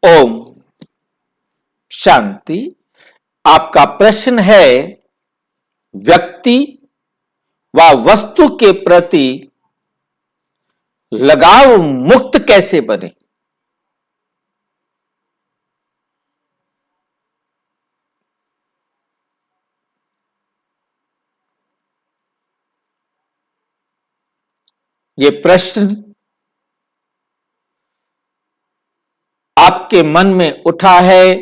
ओम शांति। आपका प्रश्न है व्यक्ति व वस्तु के प्रति लगाव मुक्त कैसे बने। ये प्रश्न आपके मन में उठा है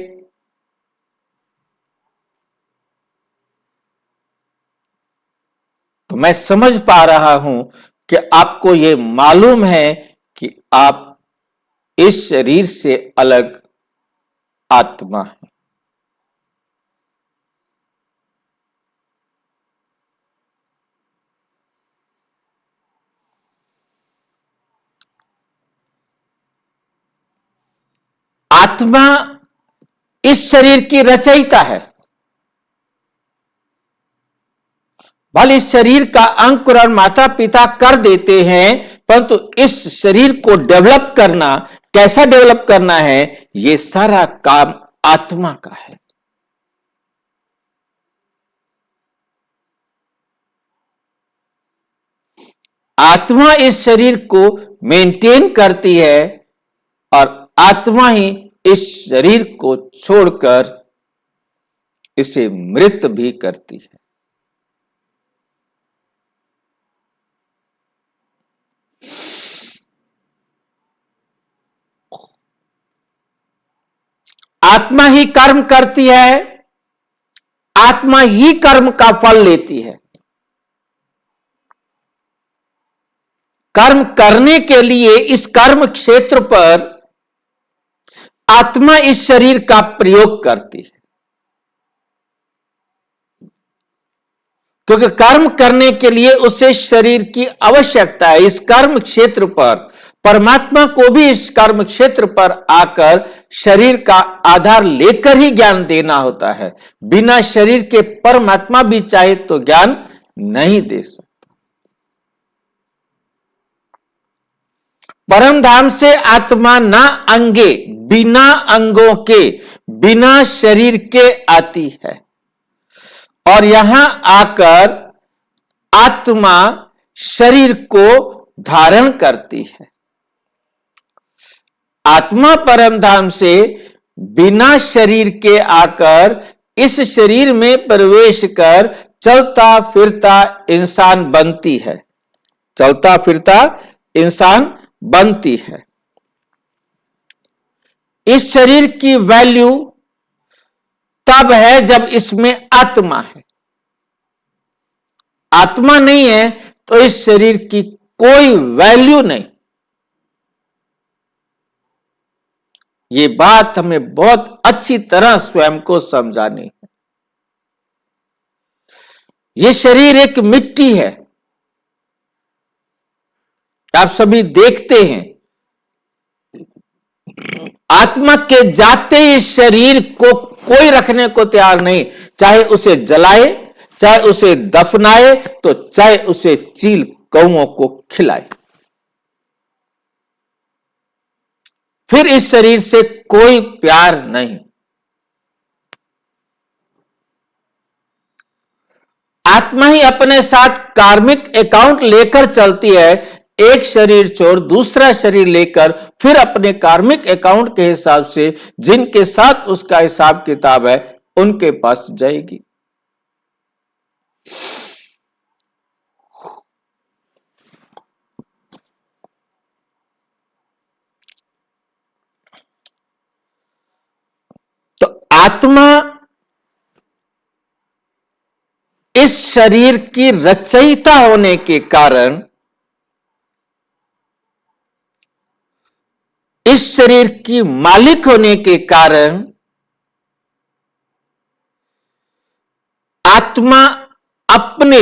तो मैं समझ पा रहा हूं कि आपको यह मालूम है कि आप इस शरीर से अलग आत्मा है। आत्मा इस शरीर की रचयिता है। भले इस शरीर का अंकुरण माता पिता कर देते हैं, परंतु इस शरीर को डेवलप करना, कैसा डेवलप करना है, यह सारा काम आत्मा का है। आत्मा इस शरीर को मेंटेन करती है और आत्मा ही इस शरीर को छोड़कर इसे मृत भी करती है। आत्मा ही कर्म करती है, आत्मा ही कर्म का फल लेती है। कर्म करने के लिए इस कर्म क्षेत्र पर आत्मा इस शरीर का प्रयोग करती है, क्योंकि कर्म करने के लिए उसे शरीर की आवश्यकता है। इस कर्म क्षेत्र पर परमात्मा को भी इस कर्म क्षेत्र पर आकर शरीर का आधार लेकर ही ज्ञान देना होता है। बिना शरीर के परमात्मा भी चाहे तो ज्ञान नहीं दे सकता। परम धाम से आत्मा ना अंगे, बिना अंगों के, बिना शरीर के आती है और यहां आकर आत्मा शरीर को धारण करती है। आत्मा परम धाम से बिना शरीर के आकर इस शरीर में प्रवेश कर चलता फिरता इंसान बनती है, चलता फिरता इंसान बनती है। इस शरीर की वैल्यू तब है जब इसमें आत्मा है। आत्मा नहीं है तो इस शरीर की कोई वैल्यू नहीं। ये बात हमें बहुत अच्छी तरह स्वयं को समझानी है। ये शरीर एक मिट्टी है। आप सभी देखते हैं आत्मा के जाते इस शरीर को कोई रखने को तैयार नहीं, चाहे उसे जलाए, चाहे उसे दफनाए, तो चाहे उसे चील कौओं को खिलाए, फिर इस शरीर से कोई प्यार नहीं। आत्मा ही अपने साथ कार्मिक अकाउंट लेकर चलती है। एक शरीर छोड़ दूसरा शरीर लेकर फिर अपने कार्मिक अकाउंट के हिसाब से जिनके साथ उसका हिसाब किताब है उनके पास जाएगी। तो आत्मा इस शरीर की रचयिता होने के कारण, इस शरीर की मालिक होने के कारण आत्मा अपने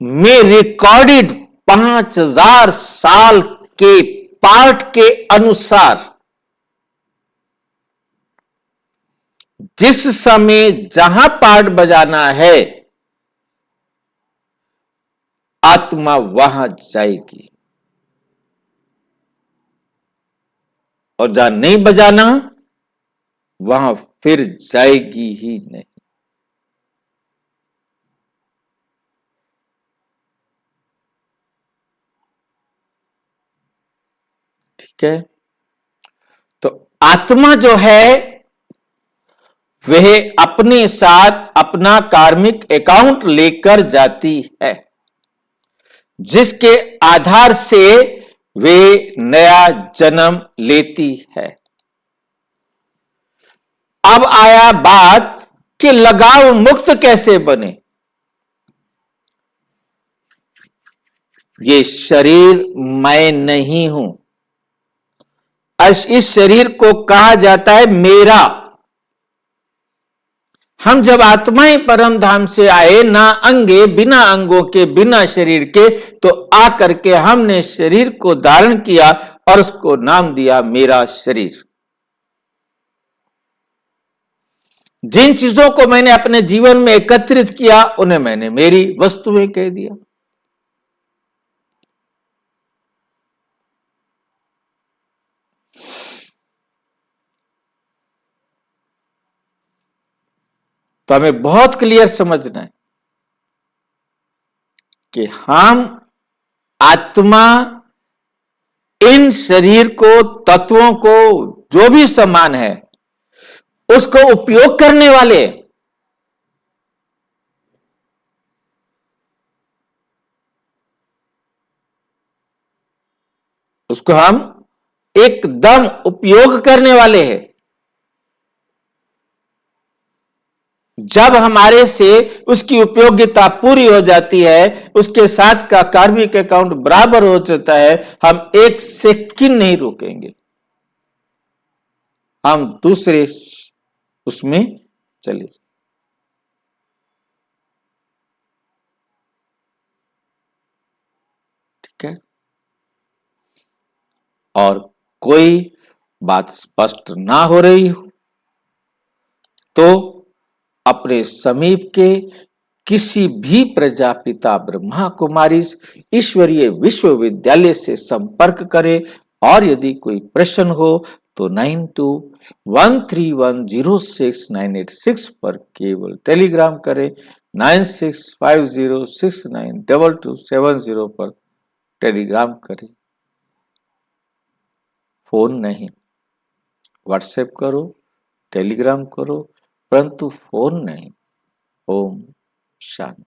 में रिकॉर्डेड 5000 साल के पाठ के अनुसार जिस समय जहां पाठ बजाना है आत्मा वहां जाएगी। और जहां नहीं बजाना वहां फिर जाएगी ही नहीं। ठीक है, तो आत्मा जो है वह अपने साथ अपना कार्मिक अकाउंट लेकर जाती है, जिसके आधार से वे नया जन्म लेती है। अब आया बात कि लगाव मुक्त कैसे बने। ये शरीर मैं नहीं हूं। इस शरीर को कहा जाता है मेरा। हम जब आत्माएं परम धाम से आए, ना अंगे, बिना अंगों के, बिना शरीर के, तो आकर के हमने शरीर को धारण किया और उसको नाम दिया मेरा शरीर। जिन चीजों को मैंने अपने जीवन में एकत्रित किया उन्हें मैंने मेरी वस्तुएं कह दिया। तो हमें बहुत क्लियर समझना है कि हम आत्मा इन शरीर को, तत्वों को, जो भी समान है उसको उपयोग करने वाले, उसको हम एकदम उपयोग करने वाले हैं। जब हमारे से उसकी उपयोगिता पूरी हो जाती है, उसके साथ का कार्मिक अकाउंट बराबर हो जाता है, हम एक सेकंड नहीं रुकेंगे, हम दूसरे उसमें चले जाए। ठीक है, और कोई बात स्पष्ट ना हो रही हो तो अपने समीप के किसी भी प्रजापिता ब्रह्मा कुमारी ईश्वरीय विश्वविद्यालय से संपर्क करें, और यदि कोई प्रश्न हो तो 9213106986 पर केवल टेलीग्राम करें। 9650692270 पर टेलीग्राम करें, फोन नहीं। व्हाट्सएप करो, टेलीग्राम करो, परंतु फोन नहीं। ओम शांति।